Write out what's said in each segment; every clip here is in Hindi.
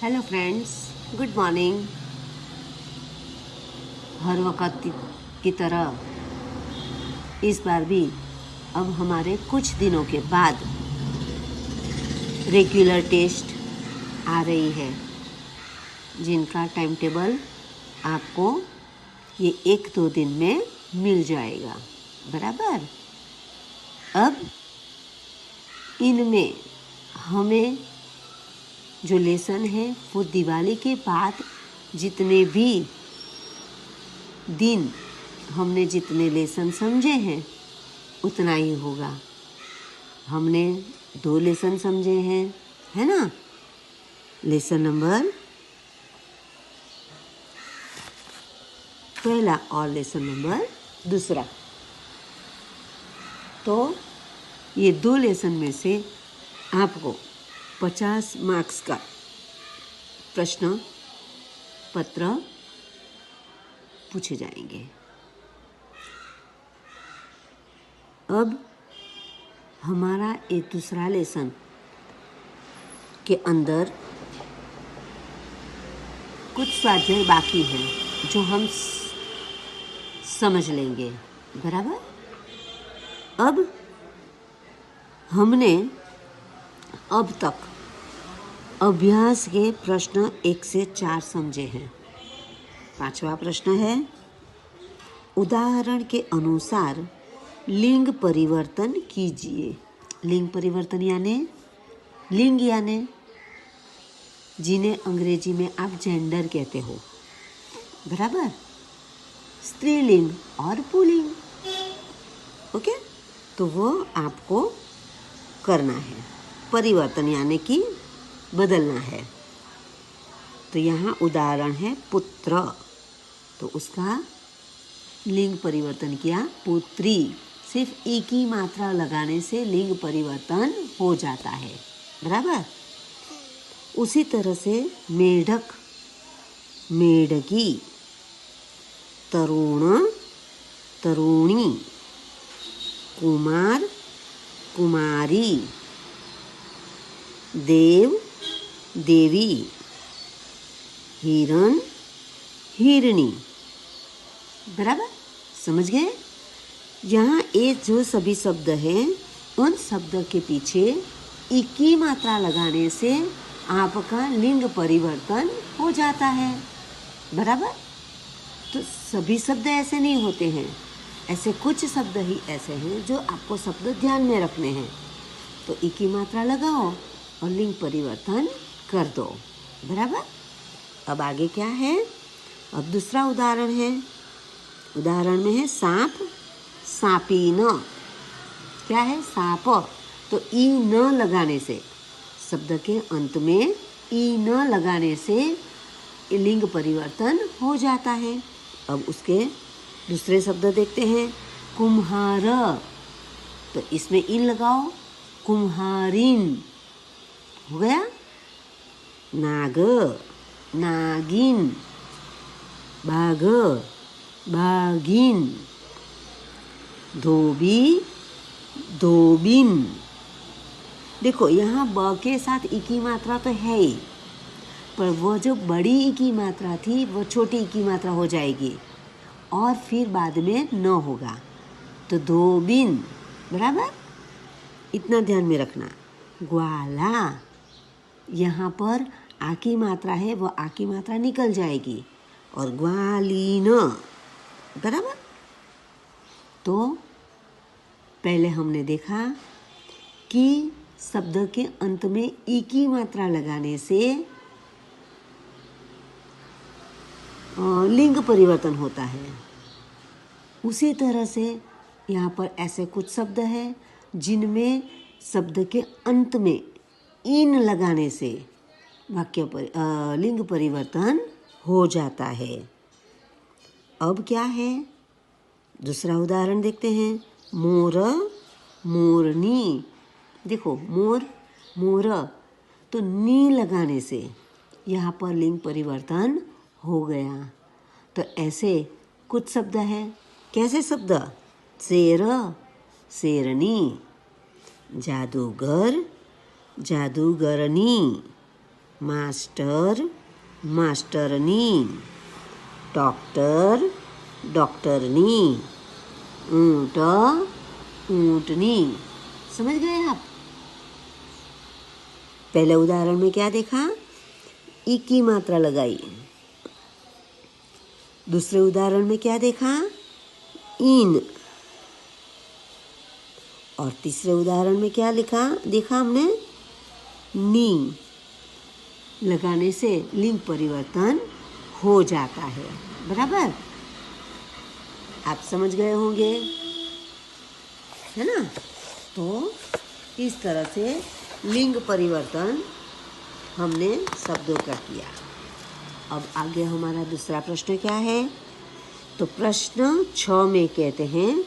Hello friends, good morning. हर वक्त की तरह इस बार भी अब हमारे कुछ दिनों के बाद रेगुलर टेस्ट आ रही है, जिनका टाइम टेबल आपको ये 1-2 दिन में मिल जाएगा। बराबर। अब इनमें हमें जो लेसन है वो दिवाली के बाद जितने भी दिन हमने जितने लेसन समझे हैं उतना ही होगा। हमने 2 लेसन समझे हैं, है ना। लेसन नंबर पहला और लेसन नंबर दूसरा। तो ये 2 लेसन में से आपको 50 मार्क्स का प्रश्न पत्र पूछे जाएंगे। अब हमारा ये दूसरा लेसन के अंदर कुछ स्वाध्याय बाकी है जो हम समझ लेंगे। बराबर। अब हमने अब तक अभ्यास के प्रश्न 1 से 4 समझे हैं। 5वां प्रश्न है, उदाहरण के अनुसार लिंग परिवर्तन कीजिए। लिंग परिवर्तन यानी जिन्हें अंग्रेजी में आप जेंडर कहते हो। बराबर। स्त्रीलिंग और पुल्लिंग। ओके, तो वो आपको करना है। परिवर्तन यानी कि बदलना है। तो यहाँ उदाहरण है पुत्र, तो उसका लिंग परिवर्तन किया पुत्री। सिर्फ एक ही मात्रा लगाने से लिंग परिवर्तन हो जाता है। बराबर। उसी तरह से मेढक, मेढकी, तरुण, तरुणी, कुमार, कुमारी, देव, देवी, हिरण, हिरणी। बराबर, समझ गए। यहाँ ये जो सभी शब्द हैं उन शब्द के पीछे एक ही मात्रा लगाने से आपका लिंग परिवर्तन हो जाता है। बराबर। तो सभी शब्द ऐसे नहीं होते हैं, ऐसे कुछ शब्द ही ऐसे हैं जो आपको शब्द ध्यान में रखने हैं। तो एक ही मात्रा लगाओ और लिंग परिवर्तन कर दो। बराबर। अब आगे क्या है, अब दूसरा उदाहरण है। उदाहरण में है सांप, सांपीन। क्या है, सांप। तो ई न लगाने से, शब्द के अंत में ई न लगाने से लिंग परिवर्तन हो जाता है। अब उसके दूसरे शब्द देखते हैं। कुम्हार, तो इसमें इन लगाओ, कुम्हारिन हो गया। नाग, नागिन, बाघ, बाघिन, धोबी, धोबिन। देखो यहाँ ब के साथ ई की मात्रा तो है ही, पर वो जो बड़ी ई की मात्रा थी वो छोटी ई की मात्रा हो जाएगी और फिर बाद में न होगा, तो धोबिन। बराबर, इतना ध्यान में रखना। ग्वाला, यहाँ पर आ की मात्रा है, वो आ की मात्रा निकल जाएगी और ग्वालीन। बराबर। तो पहले हमने देखा कि शब्द के अंत में ई की मात्रा लगाने से लिंग परिवर्तन होता है। उसी तरह से यहाँ पर ऐसे कुछ शब्द हैं जिनमें शब्द के अंत में इन लगाने से लिंग परिवर्तन हो जाता है। अब क्या है, दूसरा उदाहरण देखते हैं। मोर, मोरनी। देखो मोर, मोर, तो नी लगाने से यहाँ पर लिंग परिवर्तन हो गया। तो ऐसे कुछ शब्द हैं। कैसे शब्द, शेर, शेरनी, जादूगर, जादूगरनी, मास्टर मास्टरनी, डॉक्टर डॉक्टरनी, ऊंट ऊंटनी। समझ गए आप? पहले उदाहरण में क्या देखा? ई की मात्रा लगाई। दूसरे उदाहरण में क्या देखा? इन। और तीसरे उदाहरण में क्या देखा हमने? नी। लगाने से लिंग परिवर्तन हो जाता है। बराबर? आप समझ गए होंगे, है ना? तो इस तरह से लिंग परिवर्तन हमने शब्दों का किया। अब आगे हमारा दूसरा प्रश्न क्या है? तो प्रश्न 6 में कहते हैं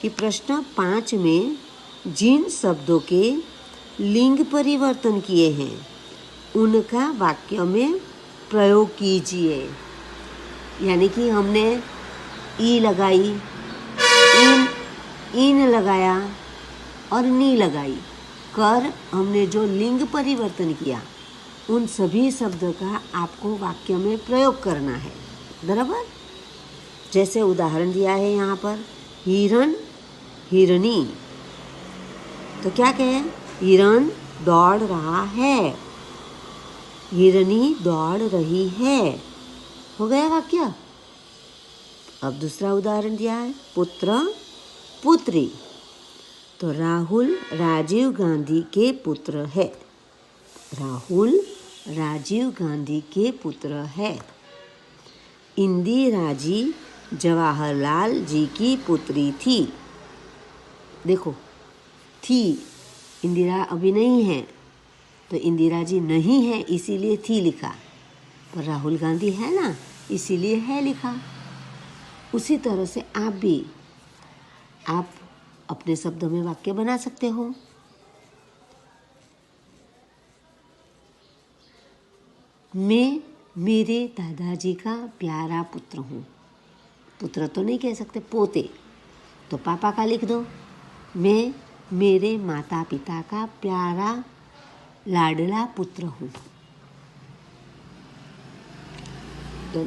कि प्रश्न 5 में जिन शब्दों के लिंग परिवर्तन किए हैं उनका वाक्य में प्रयोग कीजिए। यानी कि हमने ई लगाई, इन लगाया और नी लगाई कर हमने जो लिंग परिवर्तन किया उन सभी शब्दों का आपको वाक्य में प्रयोग करना है। बराबर? जैसे उदाहरण दिया है यहाँ पर, हिरण हिरनी। तो क्या कहे? हिरण दौड़ रहा है, हिरनी दौड़ रही है। हो गया वाक्य। अब दूसरा उदाहरण दिया है, पुत्र पुत्री। तो राहुल राजीव गांधी के पुत्र है, राहुल राजीव गांधी के पुत्र है। इंदिरा जी जवाहरलाल जी की पुत्री थी। देखो, थी, इंदिरा अभी नहीं है तो इंदिरा जी नहीं है इसीलिए थी लिखा, पर राहुल गांधी है ना इसीलिए है लिखा। उसी तरह से आप अपने शब्दों में वाक्य बना सकते हो। मैं मेरे दादाजी का प्यारा पुत्र हूँ। पुत्र तो नहीं कह सकते, पोते, तो पापा का लिख दो। मैं मेरे माता पिता का प्यारा लाडला पुत्र हूँ। तो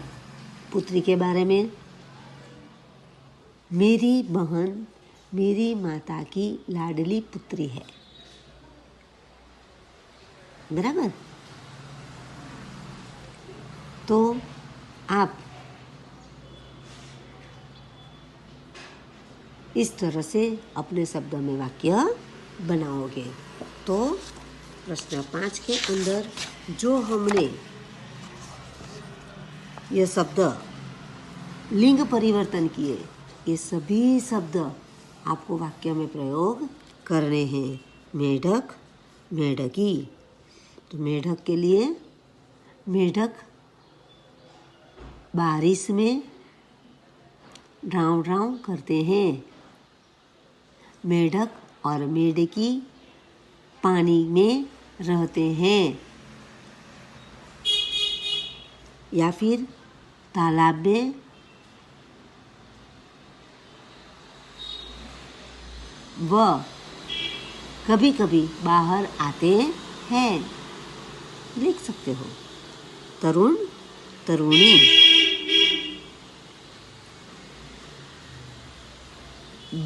पुत्री के बारे में, मेरी बहन मेरी माता की लाडली पुत्री है। बराबर? तो आप इस तरह से अपने शब्दों में वाक्य बनाओगे। तो प्रश्न 5 के अंदर जो हमने ये शब्द लिंग परिवर्तन किए, ये सभी शब्द आपको वाक्य में प्रयोग करने हैं। मेढक मेढकी। तो मेढक के लिए, मेढक बारिश में ड्राव ड्राव करते हैं। मेढक और मेढकी पानी में रहते हैं। या फिर तालाब में वह कभी कभी बाहर आते हैं। लिख सकते हो। तरुण तरुणी।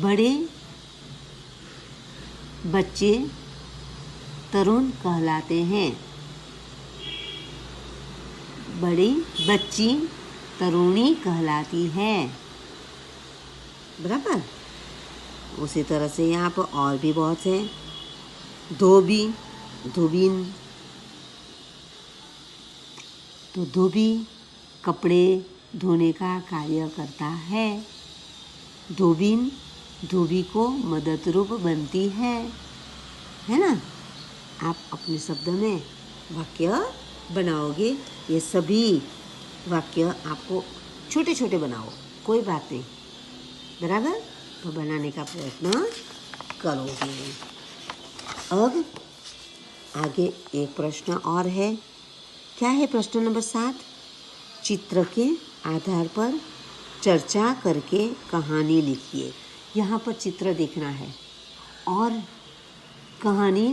बड़े बच्चे तरुण कहलाते हैं। बड़ी बच्ची तरुणी कहलाती है। बराबर? उसी तरह से यहाँ पर और भी बहुत से, धोबी धोबिन। तो धोबी कपड़े धोने का कार्य करता है। धोबिन धोबी को मदद रूप बनती है ना? आप अपने शब्द में वाक्य बनाओगे। ये सभी वाक्य आपको छोटे छोटे बनाओ, कोई बात नहीं। बराबर? तो बनाने का प्रयत्न करोगे। अब आगे एक प्रश्न और है। क्या है प्रश्न नंबर 7? चित्र के आधार पर चर्चा करके कहानी लिखिए। यहाँ पर चित्र देखना है और कहानी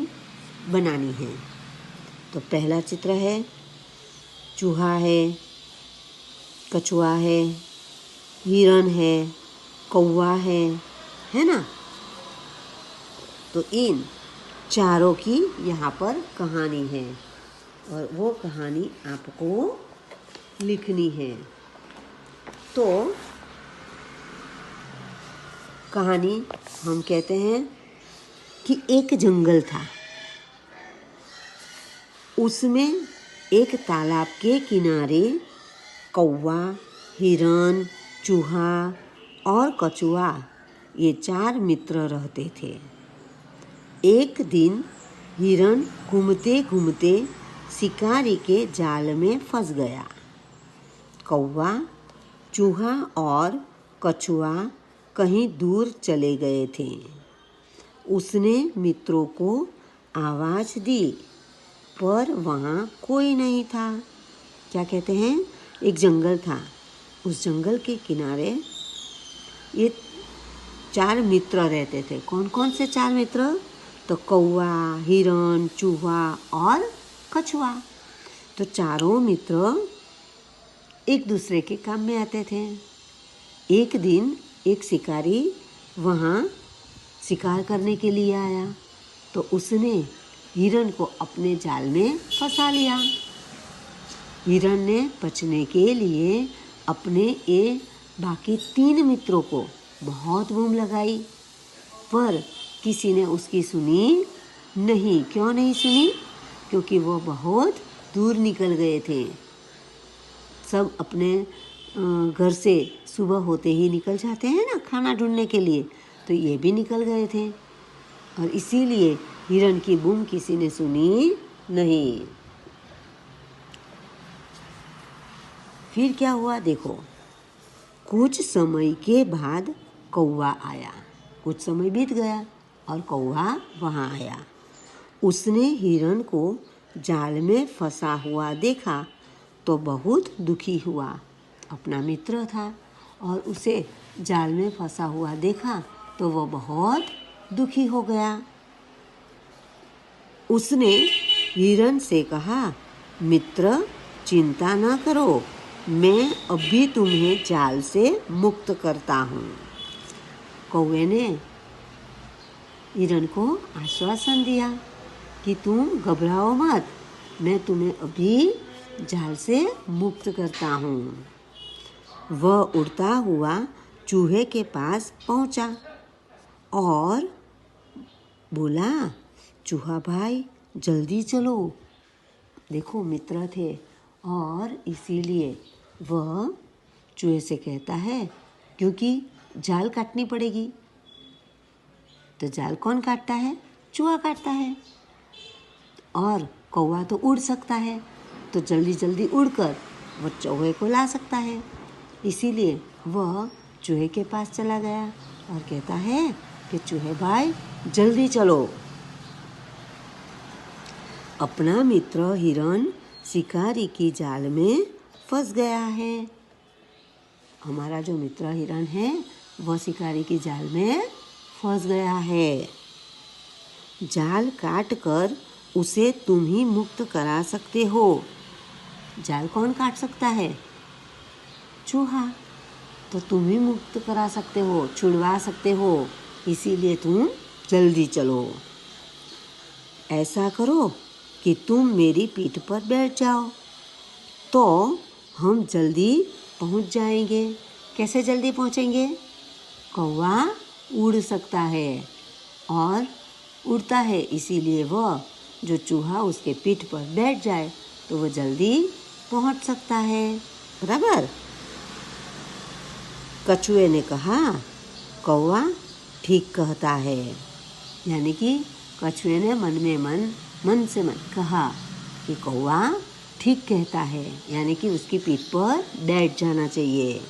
बनानी है। तो पहला चित्र है, चूहा है, कछुआ है, हिरण है, कौवा है ना। तो इन चारों की यहाँ पर कहानी है और वो कहानी आपको लिखनी है। तो कहानी हम कहते हैं कि एक जंगल था, उसमें एक तालाब के किनारे कौवा, हिरण, चूहा और कछुआ ये 4 मित्र रहते थे। एक दिन हिरण घूमते घूमते शिकारी के जाल में फंस गया। कौवा, चूहा और कछुआ कहीं दूर चले गए थे। उसने मित्रों को आवाज़ दी पर वहाँ कोई नहीं था। क्या कहते हैं, एक जंगल था, उस जंगल के किनारे ये 4 मित्र रहते थे। कौन कौन से 4 मित्र? तो कौवा, हिरण, चूहा और कछुआ। तो चारों मित्र एक दूसरे के काम में आते थे। एक दिन एक शिकारी वहाँ शिकार करने के लिए आया तो उसने हिरण को अपने जाल में फंसा लिया। हिरण ने बचने के लिए अपने ये बाकी 3 मित्रों को बहुत बूम लगाई पर किसी ने उसकी सुनी नहीं। क्यों नहीं सुनी? क्योंकि वो बहुत दूर निकल गए थे। सब अपने घर से सुबह होते ही निकल जाते हैं ना खाना ढूंढने के लिए, तो ये भी निकल गए थे और इसीलिए हिरण की बूम किसी ने सुनी नहीं। फिर क्या हुआ देखो, कुछ समय के बाद कौवा आया। कुछ समय बीत गया और कौवा वहाँ आया। उसने हिरण को जाल में फंसा हुआ देखा तो बहुत दुखी हुआ। अपना मित्र था और उसे जाल में फंसा हुआ देखा तो वो बहुत दुखी हो गया। उसने हिरण से कहा, मित्र चिंता ना करो, मैं अभी तुम्हें जाल से मुक्त करता हूँ। कौवे ने हिरण को आश्वासन दिया कि तुम घबराओ मत, मैं तुम्हें अभी जाल से मुक्त करता हूँ। वह उड़ता हुआ चूहे के पास पहुँचा और बोला, चूहा भाई जल्दी चलो। देखो मित्र थे और इसीलिए वह चूहे से कहता है क्योंकि जाल काटनी पड़ेगी। तो जाल कौन काटता है? चूहा काटता है। और कौवा तो उड़ सकता है तो जल्दी जल्दी उड़कर वह चूहे को ला सकता है। इसीलिए वह चूहे के पास चला गया और कहता है कि चूहे भाई जल्दी चलो। अपना मित्र हिरण शिकारी की जाल में फंस गया है। हमारा जो मित्र हिरण है वह शिकारी की जाल में फंस गया है। जाल काट कर उसे तुम ही मुक्त करा सकते हो। जाल कौन काट सकता है? चूहा। तो तुम ही मुक्त करा सकते हो, छुड़वा सकते हो, इसीलिए तुम जल्दी चलो। ऐसा करो कि तुम मेरी पीठ पर बैठ जाओ तो हम जल्दी पहुंच जाएंगे। कैसे जल्दी पहुंचेंगे? कौवा उड़ सकता है और उड़ता है, इसीलिए वह जो चूहा उसके पीठ पर बैठ जाए तो वह जल्दी पहुंच सकता है। बराबर? कछुए ने कहा, कौवा ठीक कहता है। यानी कि कछुए ने मन से मन कहा कि कौवा ठीक कहता है, यानी कि उसकी पीठ पर बैठ जाना चाहिए।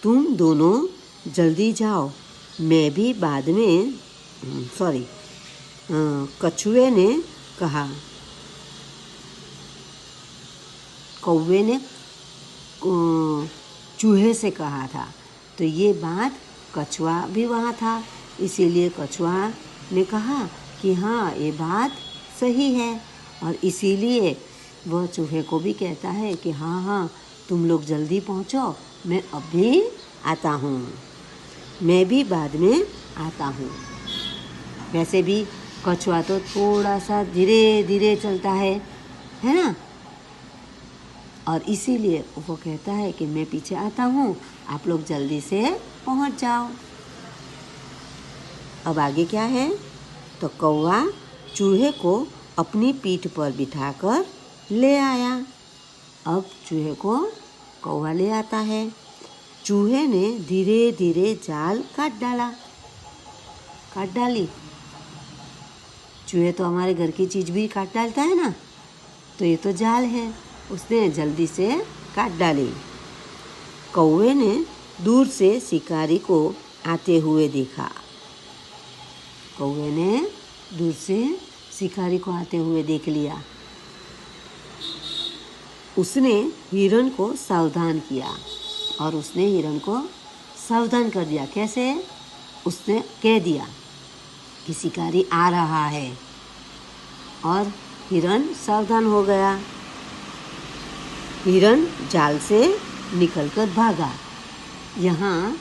तुम दोनों जल्दी जाओ, मैं भी बाद में कछुए ने कहा। कौवे ने चूहे से कहा था तो ये बात कछुआ भी वहाँ था, इसीलिए कछुआ ने कहा कि हाँ ये बात सही है और इसीलिए वह चूहे को भी कहता है कि हाँ हाँ तुम लोग जल्दी पहुँचो, मैं अभी आता हूँ, मैं भी बाद में आता हूँ। वैसे भी कछुआ तो थोड़ा सा धीरे धीरे चलता है ना, और इसीलिए वो कहता है कि मैं पीछे आता हूँ, आप लोग जल्दी से पहुँच जाओ। अब आगे क्या है, तो कौवा चूहे को अपनी पीठ पर बिठाकर ले आया। अब चूहे को कौवा ले आता है। चूहे ने धीरे धीरे जाल काट डाली। चूहे तो हमारे घर की चीज़ भी काट डालता है ना, तो ये तो जाल है, उसने जल्दी से काट डाली। कौवे ने दूर से शिकारी को आते हुए देखा। कौवे ने दूर से शिकारी को आते हुए देख लिया। उसने हिरण को सावधान किया और उसने हिरण को सावधान कर दिया। कैसे? उसने कह दिया कि शिकारी आ रहा है, और हिरण सावधान हो गया। हिरण जाल से निकलकर भागा। यहाँ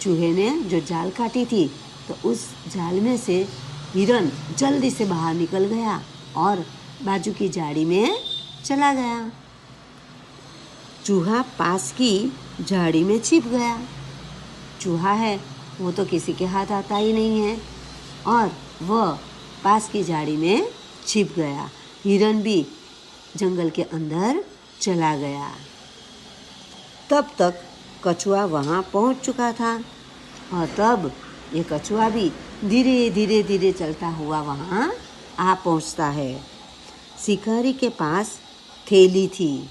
चूहे ने जो जाल काटी थी, तो उस जाल में से हिरण जल्दी से बाहर निकल गया और बाजू की झाड़ी में चला गया। चूहा पास की झाड़ी में छिप गया। चूहा है वो तो किसी के हाथ आता ही नहीं है, और वह पास की झाड़ी में छिप गया। हिरण भी जंगल के अंदर चला गया। तब तक कछुआ वहाँ पहुँच चुका था, और तब ये कछुआ भी धीरे धीरे धीरे चलता हुआ वहाँ आ पहुँचता है। शिकारी के पास थैली थी।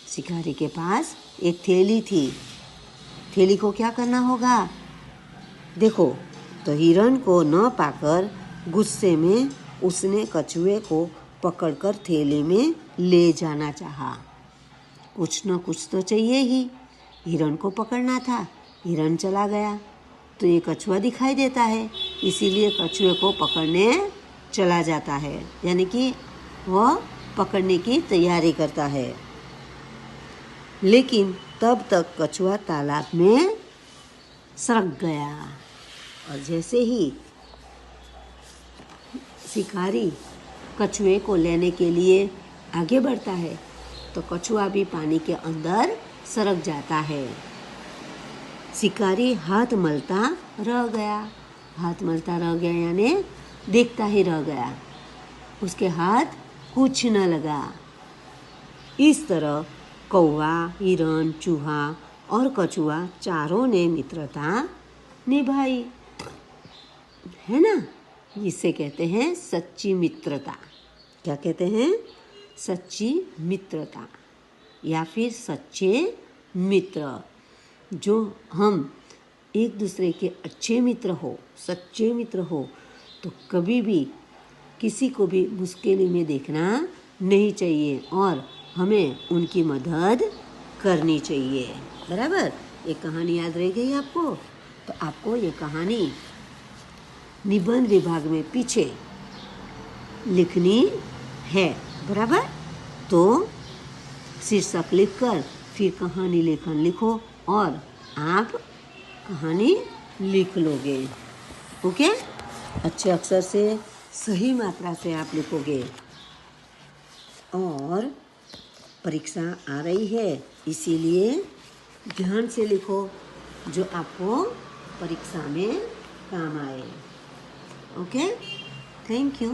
शिकारी के पास एक थैली थी। थैली को क्या करना होगा? देखो, तो हिरण को न पाकर गुस्से में उसने कछुए को पकड़कर थैली में ले जाना चाहा। कुछ न कुछ तो चाहिए ही, हिरण को पकड़ना था। हिरण चला गया तो ये कछुआ दिखाई देता है, इसीलिए कछुए को पकड़ने चला जाता है, यानी कि वह पकड़ने की तैयारी करता है। लेकिन तब तक कछुआ तालाब में सरक गया, और जैसे ही शिकारी कछुए को लेने के लिए आगे बढ़ता है, तो कछुआ भी पानी के अंदर सरक जाता है। शिकारी हाथ मलता रह गया। हाथ मलता रह गया यानी देखता ही रह गया, उसके हाथ कुछ न लगा। इस तरह कौवा, हिरण, चूहा और कछुआ चारों ने मित्रता निभाई, है ना। इसे कहते हैं सच्ची मित्रता। क्या कहते हैं? सच्ची मित्रता, या फिर सच्चे मित्र। जो हम एक दूसरे के अच्छे मित्र हो, सच्चे मित्र हो, तो कभी भी किसी को भी मुश्किल में देखना नहीं चाहिए, और हमें उनकी मदद करनी चाहिए। बराबर? ये कहानी याद रह गई आपको? तो आपको ये कहानी निबंध विभाग में पीछे लिखनी है। बराबर? तो शीर्षक लिखकर फिर कहानी लेखन लिखो, और आप कहानी लिख लोगे। ओके? अच्छे अक्षर से, सही मात्रा से आप लिखोगे। और परीक्षा आ रही है, इसीलिए ध्यान से लिखो, जो आपको परीक्षा में काम आए। ओके? Thank you.